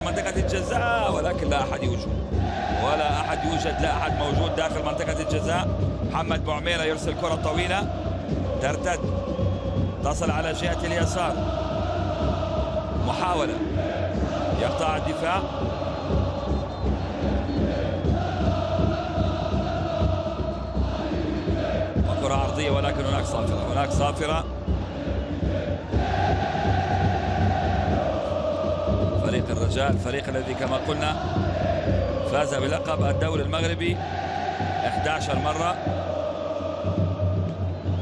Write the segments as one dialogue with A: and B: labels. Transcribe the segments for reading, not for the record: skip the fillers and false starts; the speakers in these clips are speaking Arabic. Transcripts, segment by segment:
A: منطقة الجزاء، ولكن لا أحد يوجد، لا أحد موجود داخل منطقة الجزاء. محمد بوعميرة يرسل كرة طويلة ترتد تصل على جهة اليسار، محاولة يقطع الدفاع، وكرة عرضية ولكن هناك صافرة. فريق الرجاء، الفريق الذي كما قلنا فاز بلقب الدوري المغربي 11 مرة،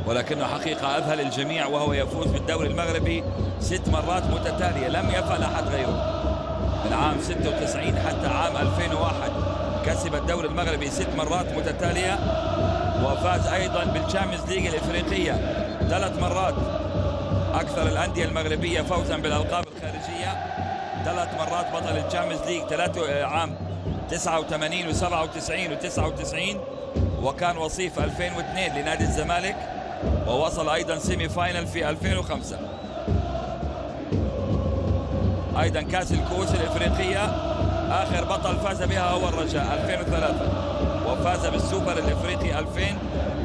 A: ولكنه حقيقة أذهل الجميع وهو يفوز بالدوري المغربي 6 مرات متتالية، لم يفعل أحد غيره. من عام 96 حتى عام 2001 كسب الدوري المغربي 6 مرات متتالية، وفاز أيضا بالشامبيونز ليج الإفريقية 3 مرات. أكثر الأندية المغربية فوزا بالألقاب الخارجية، 3 مرات بطل الشامبيونز ليج، 3 عام 89 و97 و99، وكان وصيف 2002 لنادي الزمالك، ووصل أيضا سيمي فاينل في 2005. أيضا كأس الكؤوس الإفريقية آخر بطل فاز بها هو الرجاء 2003، وفاز بالسوبر الإفريقي 2000،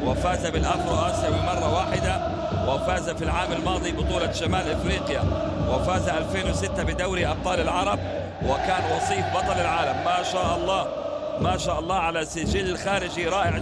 A: وفاز بالأفرو آسيوي مرة واحدة، وفاز في العام الماضي بطولة شمال إفريقيا، وفاز 2006 بدوري أبطال العرب، وكان وصيف بطل العالم. ما شاء الله ما شاء الله على سجل خارجي رائع.